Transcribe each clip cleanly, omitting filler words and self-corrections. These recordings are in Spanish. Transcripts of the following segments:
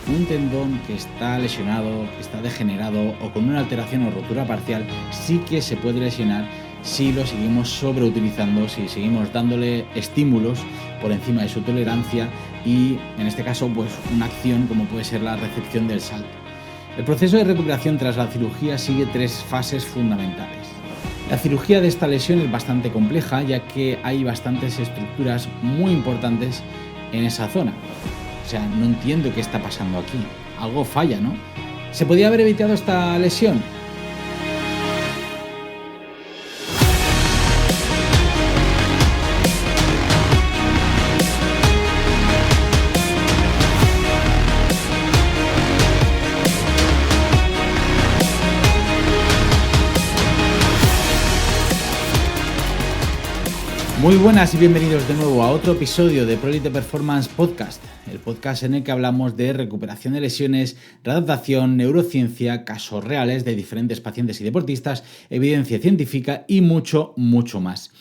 un tendón que está lesionado, que está degenerado o con una alteración o rotura parcial sí que se puede lesionar si lo seguimos sobreutilizando, si seguimos dándole estímulos por encima de su tolerancia y, en este caso, pues una acción como puede ser la recepción del salto. El proceso de recuperación tras la cirugía sigue 3 fases fundamentales. La cirugía de esta lesión es bastante compleja, ya que hay bastantes estructuras muy importantes en esa zona. O sea, no entiendo qué está pasando aquí. Algo falla, ¿no? ¿Se podía haber evitado esta lesión? Muy buenas y bienvenidos de nuevo a otro episodio de Pro Elite Performance Podcast, el podcast en el que hablamos de recuperación de lesiones, readaptación, neurociencia, casos reales de diferentes pacientes y deportistas, evidencia científica y mucho, mucho más.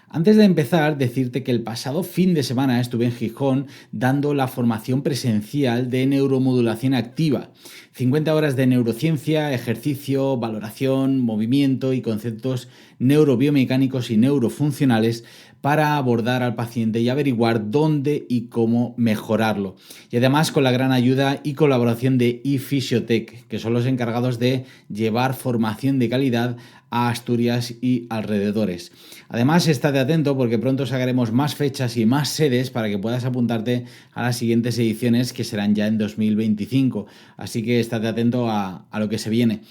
Antes de empezar, decirte que el pasado fin de semana estuve en Gijón dando la formación presencial de neuromodulación activa. 50 horas de neurociencia, ejercicio, valoración, movimiento y conceptos neurobiomecánicos y neurofuncionales para abordar al paciente y averiguar dónde y cómo mejorarlo. Y además con la gran ayuda y colaboración de eFysiotech, que son los encargados de llevar formación de calidad a Asturias y alrededores. Además, estate atento porque pronto sacaremos más fechas y más sedes para que puedas apuntarte a las siguientes ediciones que serán ya en 2025. Así que estate atento a lo que se viene.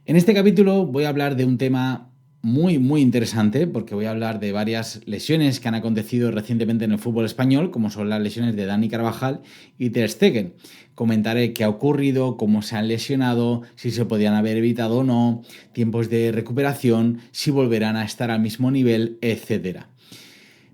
En este capítulo voy a hablar de un tema muy interesante porque voy a hablar de varias lesiones que han acontecido recientemente en el fútbol español, como son las lesiones de Dani Carvajal y Ter Stegen. Comentaré qué ha ocurrido, cómo se han lesionado, si se podían haber evitado o no, tiempos de recuperación, si volverán a estar al mismo nivel, etcétera.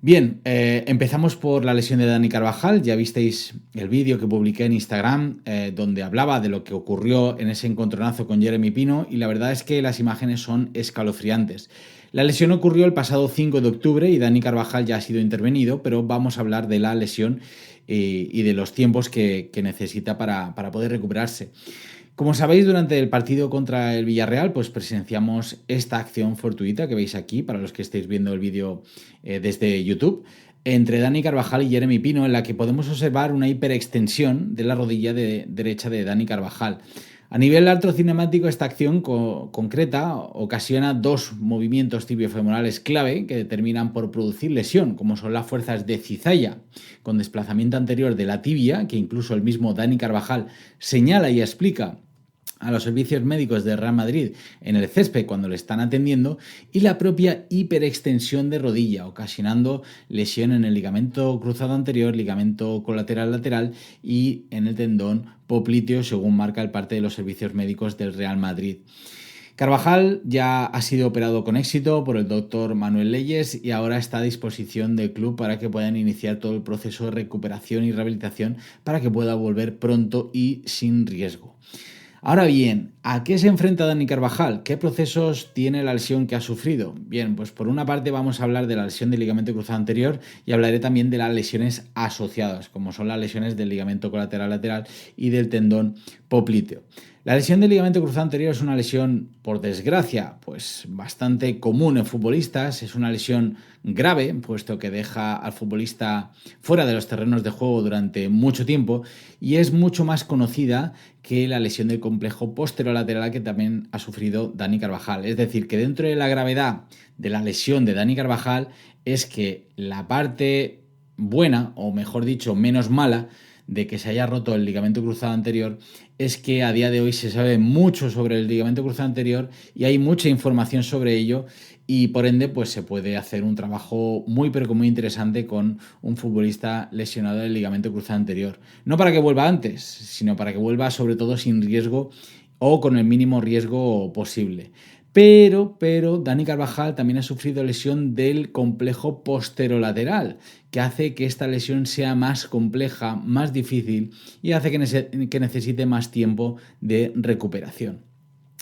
Bien, empezamos por la lesión de Dani Carvajal. Ya visteis el vídeo que publiqué en Instagram donde hablaba de lo que ocurrió en ese encontronazo con Jeremy Pino y la verdad es que las imágenes son escalofriantes. La lesión ocurrió el pasado 5 de octubre y Dani Carvajal ya ha sido intervenido, pero vamos a hablar de la lesión y de los tiempos que necesita para poder recuperarse. Como sabéis, durante el partido contra el Villarreal, pues presenciamos esta acción fortuita que veis aquí, para los que estéis viendo el vídeo desde YouTube, entre Dani Carvajal y Jeremy Pino, en la que podemos observar una hiperextensión de la rodilla derecha de Dani Carvajal. A nivel artrocinemático, esta acción concreta ocasiona 2 movimientos tibiofemorales clave que determinan por producir lesión, como son las fuerzas de cizalla, con desplazamiento anterior de la tibia, que incluso el mismo Dani Carvajal señala y explica a los servicios médicos de Real Madrid en el césped cuando le están atendiendo, y la propia hiperextensión de rodilla, ocasionando lesión en el ligamento cruzado anterior, ligamento colateral lateral y en el tendón popliteo, según marca el parte de los servicios médicos del Real Madrid. Carvajal ya ha sido operado con éxito por el doctor Manuel Leyes y ahora está a disposición del club para que puedan iniciar todo el proceso de recuperación y rehabilitación para que pueda volver pronto y sin riesgo. Ahora bien, ¿a qué se enfrenta Dani Carvajal? ¿Qué procesos tiene la lesión que ha sufrido? Bien, pues por una parte vamos a hablar de la lesión del ligamento cruzado anterior y hablaré también de las lesiones asociadas, como son las lesiones del ligamento colateral lateral y del tendón popliteo. La lesión del ligamento cruzado anterior es una lesión, por desgracia, pues bastante común en futbolistas. Es una lesión grave, puesto que deja al futbolista fuera de los terrenos de juego durante mucho tiempo y es mucho más conocida que la lesión del complejo posterolateral que también ha sufrido Dani Carvajal. Es decir, que dentro de la gravedad de la lesión de Dani Carvajal es que la parte buena, o mejor dicho, menos mala, de que se haya roto el ligamento cruzado anterior es que a día de hoy se sabe mucho sobre el ligamento cruzado anterior y hay mucha información sobre ello y por ende pues se puede hacer un trabajo muy pero que muy interesante con un futbolista lesionado del ligamento cruzado anterior. No para que vuelva antes, sino para que vuelva sobre todo sin riesgo o con el mínimo riesgo posible. Pero Dani Carvajal también ha sufrido lesión del complejo posterolateral, que hace que esta lesión sea más compleja, más difícil y hace que necesite más tiempo de recuperación.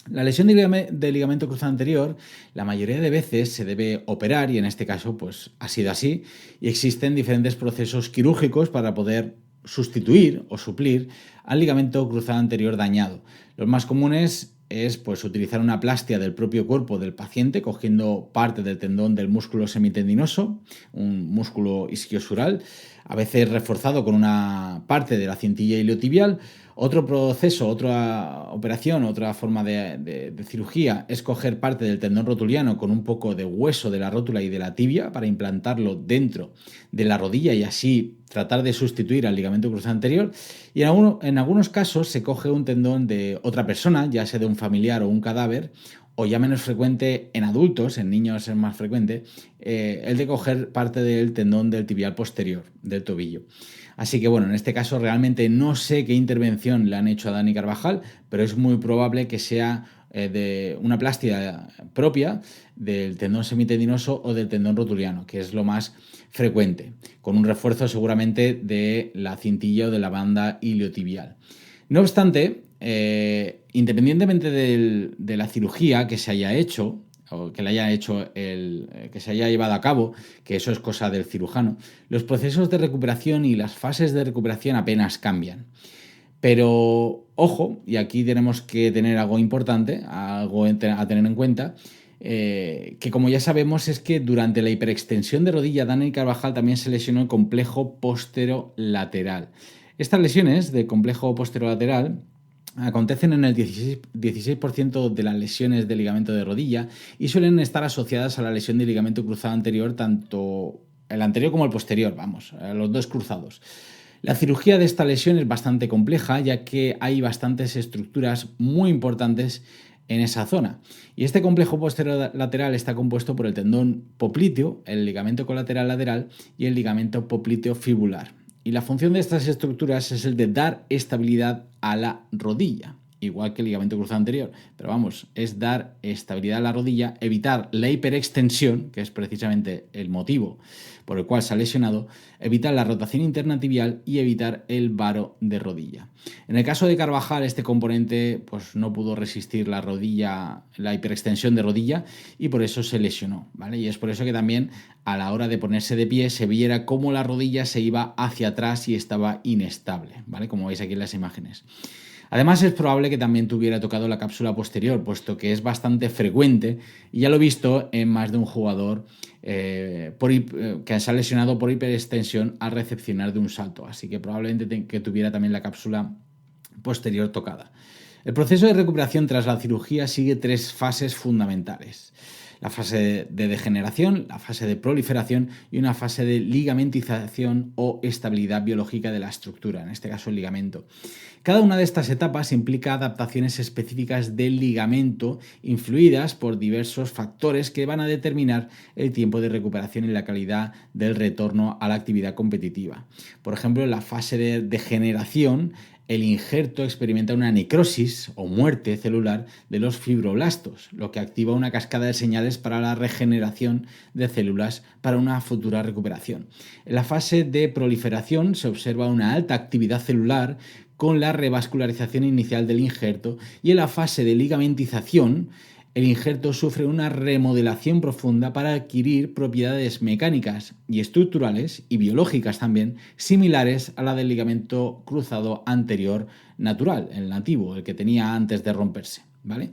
La lesión del ligamento cruzado anterior, la mayoría de veces se debe operar y en este caso pues ha sido así y existen diferentes procesos quirúrgicos para poder sustituir o suplir al ligamento cruzado anterior dañado. Los más comunes es pues, utilizar una plastia del propio cuerpo del paciente, cogiendo parte del tendón del músculo semitendinoso, un músculo isquiosural, a veces reforzado con una parte de la cintilla iliotibial. Otro proceso, otra operación, otra forma de cirugía es coger parte del tendón rotuliano con un poco de hueso de la rótula y de la tibia para implantarlo dentro de la rodilla y así tratar de sustituir al ligamento cruzado anterior. Y en algunos casos se coge un tendón de otra persona, ya sea de un familiar o un cadáver, o ya menos frecuente en adultos, en niños es más frecuente, el de coger parte del tendón del tibial posterior, del tobillo. Así que bueno, en este caso realmente no sé qué intervención le han hecho a Dani Carvajal, pero es muy probable que sea de una plastia propia del tendón semitendinoso o del tendón rotuliano, que es lo más frecuente, con un refuerzo seguramente de la cintilla o de la banda iliotibial. No obstante, independientemente de la cirugía que se haya hecho, o que le haya hecho que se haya llevado a cabo, que eso es cosa del cirujano, los procesos de recuperación y las fases de recuperación apenas cambian. Pero ojo, y aquí tenemos que tener algo importante, algo a tener en cuenta, que como ya sabemos es que durante la hiperextensión de rodilla Dani Carvajal también se lesionó el complejo posterolateral. Estas lesiones de complejo posterolateral acontecen en el 16% de las lesiones de ligamento de rodilla y suelen estar asociadas a la lesión del ligamento cruzado anterior, tanto el anterior como el posterior, los dos cruzados. La cirugía de esta lesión es bastante compleja, ya que hay bastantes estructuras muy importantes en esa zona. Y este complejo posterolateral está compuesto por el tendón popliteo, el ligamento colateral lateral y el ligamento popliteo fibular. Y la función de estas estructuras es el de dar estabilidad a la rodilla, igual que el ligamento cruzado anterior. Pero es dar estabilidad a la rodilla, evitar la hiperextensión, que es precisamente el motivo por el cual se ha lesionado, evitar la rotación interna tibial y evitar el varo de rodilla. En el caso de Carvajal, este componente pues, no pudo resistir la hiperextensión de rodilla y por eso se lesionó, ¿vale? Y es por eso que también a la hora de ponerse de pie se viera cómo la rodilla se iba hacia atrás y estaba inestable, ¿vale? Como veis aquí en las imágenes. Además, es probable que también tuviera tocado la cápsula posterior, puesto que es bastante frecuente y ya lo he visto en más de un jugador que se ha lesionado por hiperextensión al recepcionar de un salto. Así que probablemente que tuviera también la cápsula posterior tocada. El proceso de recuperación tras la cirugía sigue 3 fases fundamentales. La fase de degeneración, la fase de proliferación y una fase de ligamentización o estabilidad biológica de la estructura, en este caso el ligamento. Cada una de estas etapas implica adaptaciones específicas del ligamento influidas por diversos factores que van a determinar el tiempo de recuperación y la calidad del retorno a la actividad competitiva. Por ejemplo, en la fase de degeneración, el injerto experimenta una necrosis o muerte celular de los fibroblastos, lo que activa una cascada de señales para la regeneración de células para una futura recuperación. En la fase de proliferación se observa una alta actividad celular con la revascularización inicial del injerto y en la fase de ligamentización el injerto sufre una remodelación profunda para adquirir propiedades mecánicas y estructurales y biológicas también similares a la del ligamento cruzado anterior natural, el nativo, el que tenía antes de romperse, ¿vale?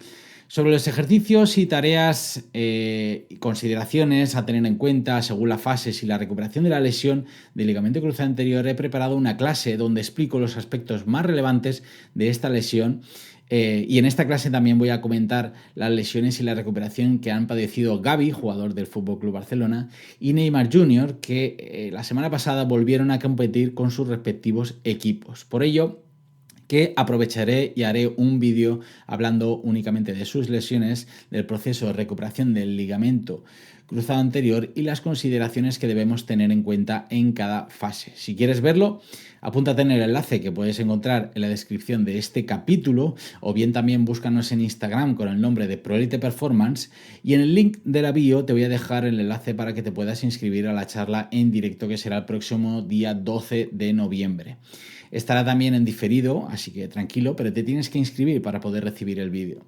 Sobre los ejercicios y tareas y consideraciones a tener en cuenta según las fases y la recuperación de la lesión del ligamento cruzado anterior, he preparado una clase donde explico los aspectos más relevantes de esta lesión. Y en esta clase también voy a comentar las lesiones y la recuperación que han padecido Gavi, jugador del FC Barcelona, y Neymar Jr., que la semana pasada volvieron a competir con sus respectivos equipos. Por ello, que aprovecharé y haré un vídeo hablando únicamente de sus lesiones, del proceso de recuperación del ligamento cruzado anterior y las consideraciones que debemos tener en cuenta en cada fase. Si quieres verlo, apúntate en el enlace que puedes encontrar en la descripción de este capítulo o bien también búscanos en Instagram con el nombre de ProElite Performance y en el link de la bio te voy a dejar el enlace para que te puedas inscribir a la charla en directo que será el próximo día 12 de noviembre. Estará también en diferido, así que tranquilo, pero te tienes que inscribir para poder recibir el vídeo.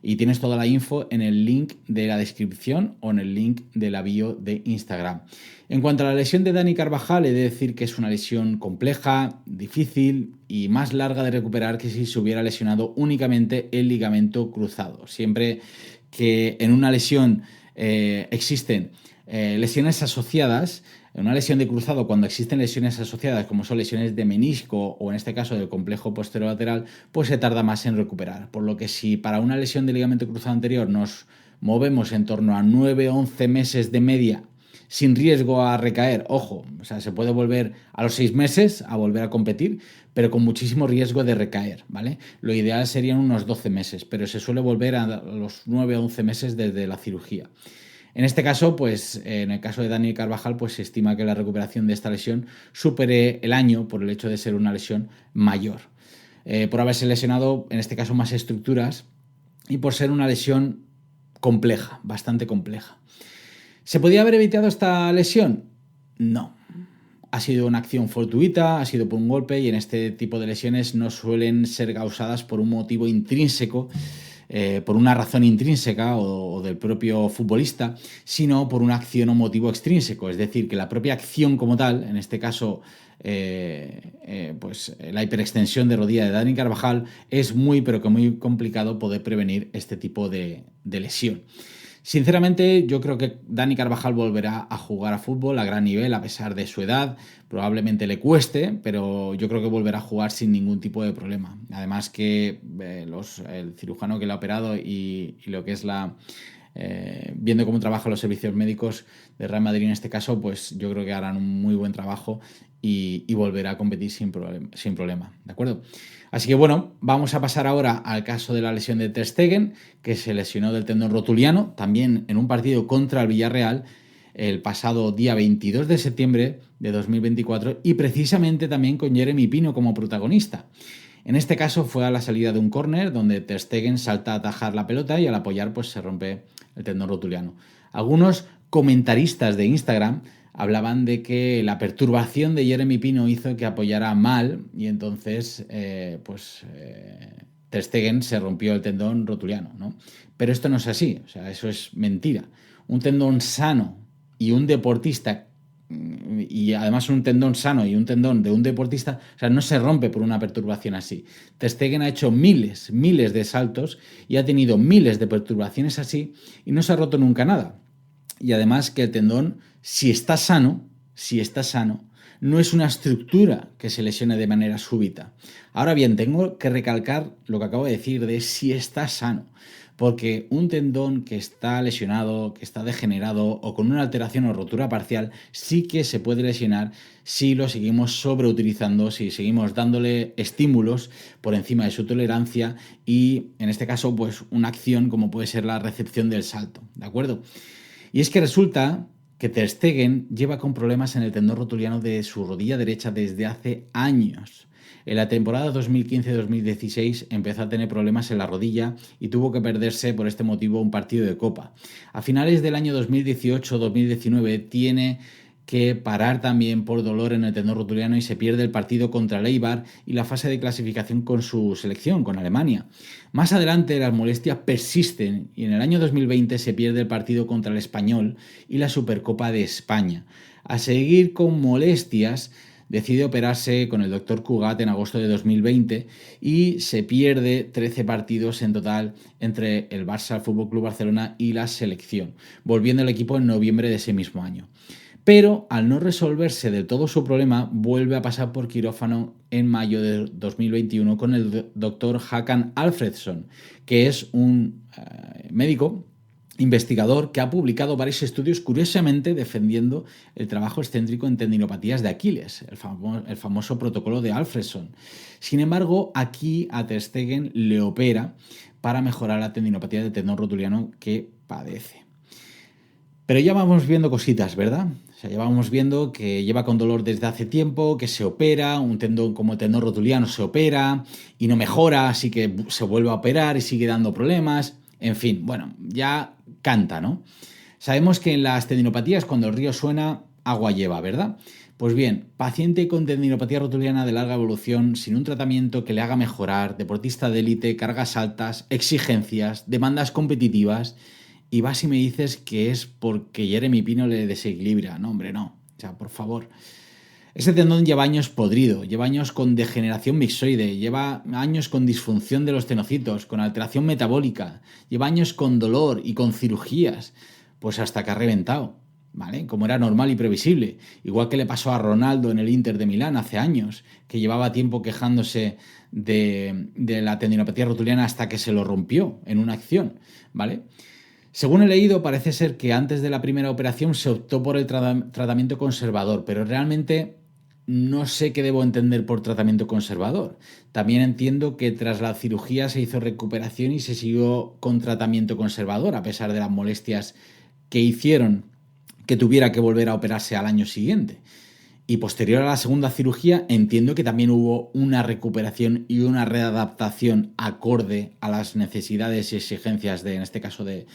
Y tienes toda la info en el link de la descripción o en el link de la bio de Instagram. En cuanto a la lesión de Dani Carvajal, he de decir que es una lesión compleja, difícil y más larga de recuperar que si se hubiera lesionado únicamente el ligamento cruzado. Siempre que en una lesión existen lesiones asociadas, en una lesión de cruzado, cuando existen lesiones asociadas, como son lesiones de menisco o en este caso del complejo posterolateral, pues se tarda más en recuperar. Por lo que si para una lesión de ligamento cruzado anterior nos movemos en torno a 9 o 11 meses de media sin riesgo a recaer, ojo, o sea, se puede volver a los 6 meses a volver a competir, pero con muchísimo riesgo de recaer, ¿vale? Lo ideal serían unos 12 meses, pero se suele volver a los 9 o 11 meses desde la cirugía. En este caso, pues en el caso de Dani Carvajal, pues se estima que la recuperación de esta lesión supere el año por el hecho de ser una lesión mayor. Por haberse lesionado, en este caso, más estructuras y por ser una lesión compleja, bastante compleja. ¿Se podía haber evitado esta lesión? No. Ha sido una acción fortuita, ha sido por un golpe y en este tipo de lesiones no suelen ser causadas por un motivo intrínseco, por una razón intrínseca o del propio futbolista, sino por una acción o motivo extrínseco, es decir, que la propia acción como tal, en este caso pues la hiperextensión de rodilla de Dani Carvajal, es muy pero que muy complicado poder prevenir este tipo de lesión. Sinceramente, yo creo que Dani Carvajal volverá a jugar a fútbol a gran nivel a pesar de su edad. Probablemente le cueste, pero yo creo que volverá a jugar sin ningún tipo de problema. Además que el cirujano que le ha operado y lo que es viendo cómo trabajan los servicios médicos de Real Madrid en este caso, pues yo creo que harán un muy buen trabajo y volverá a competir sin problema, ¿de acuerdo? Así que bueno, vamos a pasar ahora al caso de la lesión de Ter Stegen, que se lesionó del tendón rotuliano, también en un partido contra el Villarreal, el pasado día 22 de septiembre de 2024, y precisamente también con Jeremy Pino como protagonista. En este caso fue a la salida de un córner donde Ter Stegen salta a atajar la pelota y al apoyar pues se rompe el tendón rotuliano. Algunos comentaristas de Instagram hablaban de que la perturbación de Jeremy Pino hizo que apoyara mal y entonces Ter Stegen se rompió el tendón rotuliano, ¿no? Pero esto no es así, o sea, eso es mentira. Un tendón sano y un deportista, y además un tendón sano y un tendón de un deportista, o sea, no se rompe por una perturbación así. Ter Stegen ha hecho miles de saltos y ha tenido miles de perturbaciones así y no se ha roto nunca nada. Y además que el tendón, si está sano, no es una estructura que se lesione de manera súbita. Ahora bien, tengo que recalcar lo que acabo de decir de si está sano, porque un tendón que está lesionado, que está degenerado o con una alteración o rotura parcial, sí que se puede lesionar si lo seguimos sobreutilizando, si seguimos dándole estímulos por encima de su tolerancia y, en este caso, pues una acción como puede ser la recepción del salto, ¿de acuerdo? Y es que resulta que Ter Stegen lleva con problemas en el tendón rotuliano de su rodilla derecha desde hace años. En la temporada 2015-2016 empezó a tener problemas en la rodilla y tuvo que perderse por este motivo un partido de Copa. A finales del año 2018-2019 tiene que parar también por dolor en el tendón rotuliano y se pierde el partido contra el Eibar y la fase de clasificación con su selección, con Alemania. Más adelante las molestias persisten y en el año 2020 se pierde el partido contra el Español y la Supercopa de España. A seguir con molestias, decide operarse con el doctor Cugat en agosto de 2020 y se pierde 13 partidos en total entre el Barça, el FC Barcelona y la selección, volviendo al equipo en noviembre de ese mismo año. Pero al no resolverse del todo su problema, vuelve a pasar por quirófano en mayo de 2021 con el doctor Hakan Alfredsson, que es un médico investigador que ha publicado varios estudios curiosamente defendiendo el trabajo excéntrico en tendinopatías de Aquiles, el famoso protocolo de Alfredsson. Sin embargo, aquí a Ter Stegen le opera para mejorar la tendinopatía del tendón rotuliano que padece. Pero ya vamos viendo cositas, ¿verdad? O sea, ya vamos viendo que lleva con dolor desde hace tiempo, que se opera, un tendón como el tendón rotuliano se opera y no mejora, así que se vuelve a operar y sigue dando problemas. En fin, bueno, ya canta, ¿no? Sabemos que en las tendinopatías cuando el río suena, agua lleva, ¿verdad? Pues bien, paciente con tendinopatía rotuliana de larga evolución, sin un tratamiento que le haga mejorar, deportista de élite, cargas altas, exigencias, demandas competitivas, y vas y me dices que es porque Jeremy Pino le desequilibra. No, hombre, no. O sea, por favor. Ese tendón lleva años podrido, lleva años con degeneración mixoide, lleva años con disfunción de los tenocitos, con alteración metabólica, lleva años con dolor y con cirugías, pues hasta que ha reventado, ¿vale? Como era normal y previsible. Igual que le pasó a Ronaldo en el Inter de Milán hace años, que llevaba tiempo quejándose de la tendinopatía rotuliana hasta que se lo rompió en una acción, ¿vale? Según he leído, parece ser que antes de la primera operación se optó por el tratamiento conservador, pero realmente no sé qué debo entender por tratamiento conservador. También entiendo que tras la cirugía se hizo recuperación y se siguió con tratamiento conservador, a pesar de las molestias que hicieron que tuviera que volver a operarse al año siguiente. Y posterior a la segunda cirugía entiendo que también hubo una recuperación y una readaptación acorde a las necesidades y exigencias en este caso de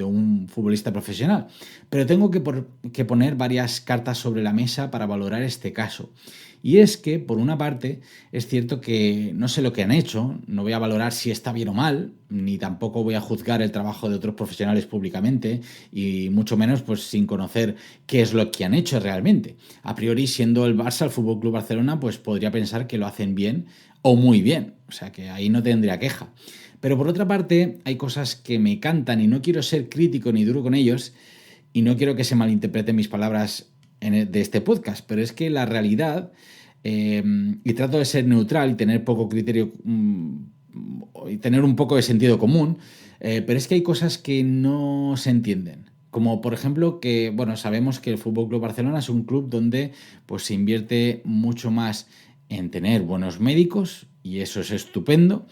un futbolista profesional. Pero tengo que poner varias cartas sobre la mesa para valorar este caso. Y es que, por una parte, es cierto que no sé lo que han hecho, no voy a valorar si está bien o mal, ni tampoco voy a juzgar el trabajo de otros profesionales públicamente, y mucho menos pues sin conocer qué es lo que han hecho realmente. A priori, siendo el Barça, el Fútbol Club Barcelona, pues podría pensar que lo hacen bien o muy bien, o sea que ahí no tendría queja. Pero por otra parte, hay cosas que me cantan y no quiero ser crítico ni duro con ellos, y no quiero que se malinterpreten mis palabras de este podcast, pero es que la realidad, y trato de ser neutral y tener poco criterio y tener un poco de sentido común, pero es que hay cosas que no se entienden. Como por ejemplo que, bueno, sabemos que el Fútbol Club Barcelona es un club donde pues se invierte mucho más en tener buenos médicos y eso es estupendo,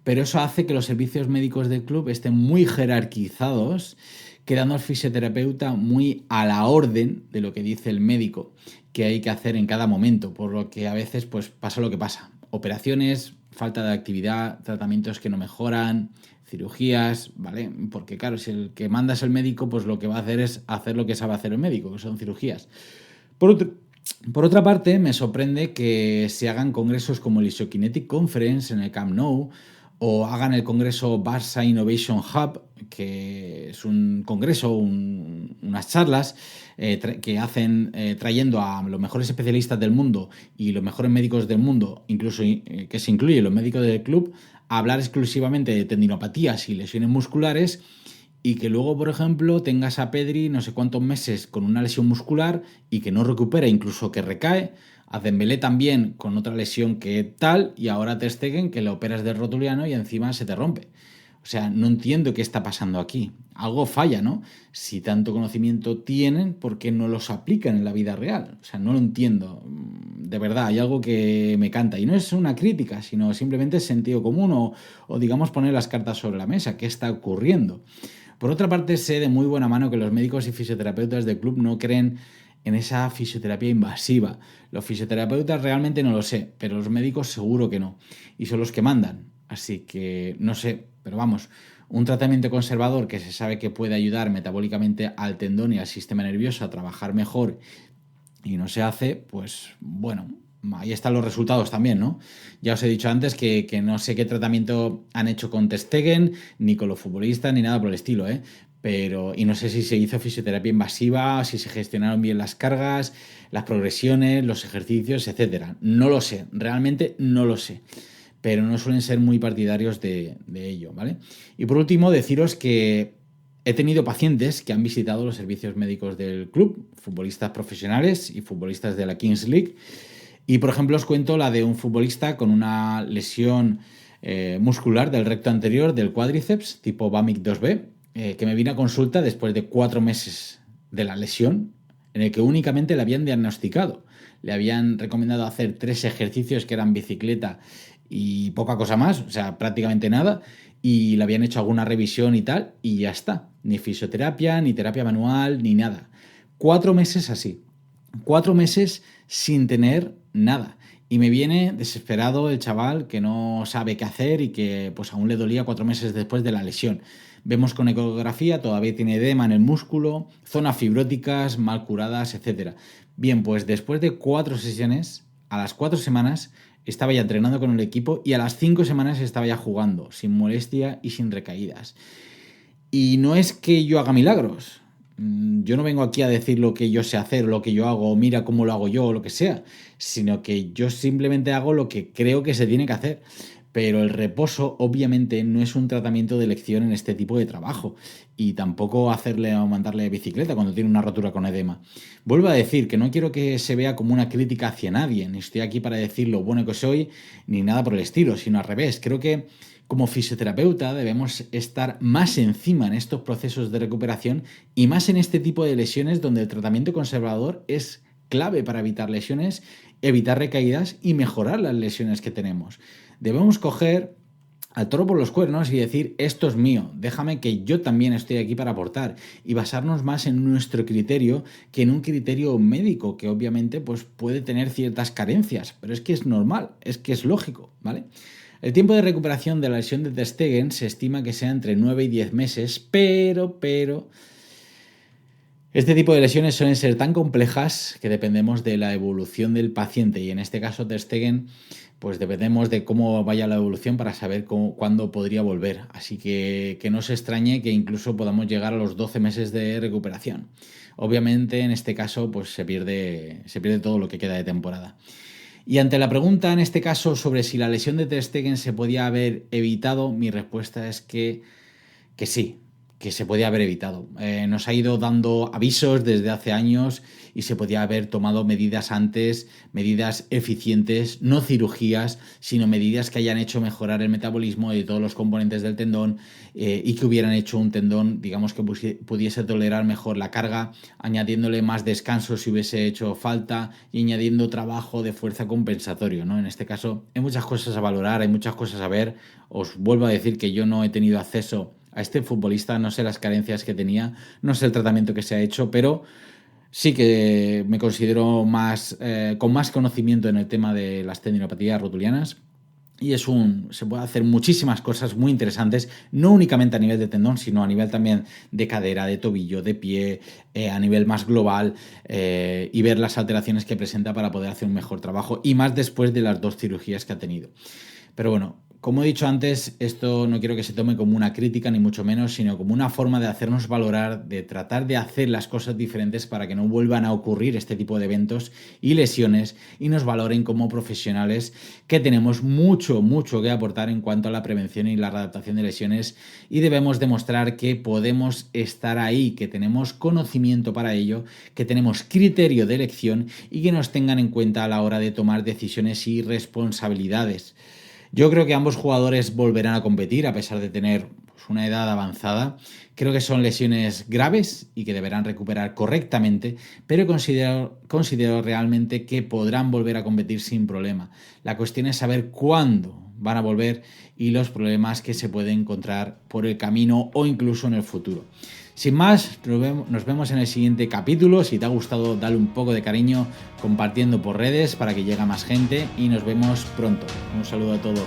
pero eso hace que los servicios médicos del club estén muy jerarquizados, quedando al fisioterapeuta muy a la orden de lo que dice el médico que hay que hacer en cada momento, por lo que a veces pues pasa lo que pasa. Operaciones, falta de actividad, tratamientos que no mejoran, cirugías, ¿vale? Porque claro, si el que manda es el médico, pues lo que va a hacer es hacer lo que sabe hacer el médico, que son cirugías. Por otra parte, me sorprende que se hagan congresos como el Isokinetic Conference en el Camp Nou, o hagan el congreso Barça Innovation Hub, que es un congreso, unas charlas que hacen trayendo a los mejores especialistas del mundo y los mejores médicos del mundo, incluso que se incluyen los médicos del club, a hablar exclusivamente de tendinopatías y lesiones musculares, y que luego, por ejemplo, tengas a Pedri no sé cuántos meses con una lesión muscular y que no recupera, incluso que recae. A Dembélé también con otra lesión que tal, y ahora Ter Stegen que le operas del rotuliano y encima se te rompe. O sea, no entiendo qué está pasando aquí. Algo falla, ¿no? Si tanto conocimiento tienen, ¿por qué no los aplican en la vida real? O sea, no lo entiendo. De verdad, hay algo que me canta. Y no es una crítica, sino simplemente es sentido común o digamos, poner las cartas sobre la mesa. ¿Qué está ocurriendo? Por otra parte, sé de muy buena mano que los médicos y fisioterapeutas del club no creen en esa fisioterapia invasiva. Los fisioterapeutas realmente no lo sé, pero los médicos seguro que no. Y son los que mandan. Así que no sé, pero vamos, un tratamiento conservador que se sabe que puede ayudar metabólicamente al tendón y al sistema nervioso a trabajar mejor y no se hace, pues bueno, ahí están los resultados también, ¿no? Ya os he dicho antes que no sé qué tratamiento han hecho con Ter Stegen, ni con los futbolistas, ni nada por el estilo, ¿eh? Pero, y no sé si se hizo fisioterapia invasiva, si se gestionaron bien las cargas, las progresiones, los ejercicios, etcétera. No lo sé, realmente no lo sé, pero no suelen ser muy partidarios de ello, ¿vale? Y por último, deciros que he tenido pacientes que han visitado los servicios médicos del club, futbolistas profesionales y futbolistas de la Kings League, y por ejemplo os cuento la de un futbolista con una lesión muscular del recto anterior del cuádriceps, tipo BAMIC 2B, que me vino a consulta después de 4 meses de la lesión, en el que únicamente le habían diagnosticado. Le habían recomendado hacer 3 ejercicios que eran bicicleta y poca cosa más, o sea, prácticamente nada, y le habían hecho alguna revisión y tal, y ya está. Ni fisioterapia, ni terapia manual, ni nada. 4 meses así. 4 meses sin tener nada. Y me viene desesperado el chaval que no sabe qué hacer y que pues aún le dolía 4 meses después de la lesión. Vemos con ecografía, todavía tiene edema en el músculo, zonas fibróticas mal curadas, etc. Bien, pues después de 4 sesiones, a las 4 semanas estaba ya entrenando con el equipo y a las 5 semanas estaba ya jugando, sin molestia y sin recaídas. Y no es que yo haga milagros. Yo no vengo aquí a decir lo que yo sé hacer, lo que yo hago, o mira cómo lo hago yo, o lo que sea, sino que yo simplemente hago lo que creo que se tiene que hacer. Pero el reposo, obviamente, no es un tratamiento de elección en este tipo de trabajo. Y tampoco hacerle o mandarle bicicleta cuando tiene una rotura con edema. Vuelvo a decir que no quiero que se vea como una crítica hacia nadie, ni estoy aquí para decir lo bueno que soy, ni nada por el estilo, sino al revés. Creo que como fisioterapeuta debemos estar más encima en estos procesos de recuperación y más en este tipo de lesiones donde el tratamiento conservador es clave para evitar lesiones, evitar recaídas y mejorar las lesiones que tenemos. Debemos coger al toro por los cuernos y decir, esto es mío, déjame que yo también estoy aquí para aportar, y basarnos más en nuestro criterio que en un criterio médico que obviamente pues, puede tener ciertas carencias, pero es que es normal, es que es lógico, ¿vale? El tiempo de recuperación de la lesión de Ter Stegen se estima que sea entre 9 y 10 meses, pero este tipo de lesiones suelen ser tan complejas que dependemos de la evolución del paciente, y en este caso Ter Stegen pues dependemos de cómo vaya la evolución para saber cuándo podría volver. Así que no se extrañe que incluso podamos llegar a los 12 meses de recuperación. Obviamente en este caso pues se pierde todo lo que queda de temporada. Y ante la pregunta en este caso sobre si la lesión de Ter Stegen se podía haber evitado, mi respuesta es que sí, que se podía haber evitado. Nos ha ido dando avisos desde hace años y se podía haber tomado medidas antes, medidas eficientes, no cirugías, sino medidas que hayan hecho mejorar el metabolismo de todos los componentes del tendón y que hubieran hecho un tendón, digamos, que pudiese tolerar mejor la carga, añadiéndole más descanso si hubiese hecho falta y añadiendo trabajo de fuerza compensatorio, ¿no? En este caso hay muchas cosas a valorar, hay muchas cosas a ver. Os vuelvo a decir que yo no he tenido acceso a este futbolista, no sé las carencias que tenía, no sé el tratamiento que se ha hecho, pero sí que me considero con más conocimiento en el tema de las tendinopatías rotulianas. Y se puede hacer muchísimas cosas muy interesantes, no únicamente a nivel de tendón, sino a nivel también de cadera, de tobillo, de pie, a nivel más global, y ver las alteraciones que presenta para poder hacer un mejor trabajo, y más después de las 2 cirugías que ha tenido. Pero bueno, como he dicho antes, esto no quiero que se tome como una crítica ni mucho menos, sino como una forma de hacernos valorar, de tratar de hacer las cosas diferentes para que no vuelvan a ocurrir este tipo de eventos y lesiones y nos valoren como profesionales que tenemos mucho que aportar en cuanto a la prevención y la adaptación de lesiones, y debemos demostrar que podemos estar ahí, que tenemos conocimiento para ello, que tenemos criterio de elección y que nos tengan en cuenta a la hora de tomar decisiones y responsabilidades. Yo creo que ambos jugadores volverán a competir a pesar de tener una edad avanzada. Creo que son lesiones graves y que deberán recuperar correctamente, pero considero realmente que podrán volver a competir sin problema. La cuestión es saber cuándo van a volver y los problemas que se pueden encontrar por el camino o incluso en el futuro. Sin más, nos vemos en el siguiente capítulo. Si te ha gustado, dale un poco de cariño compartiendo por redes para que llegue a más gente y nos vemos pronto. Un saludo a todos.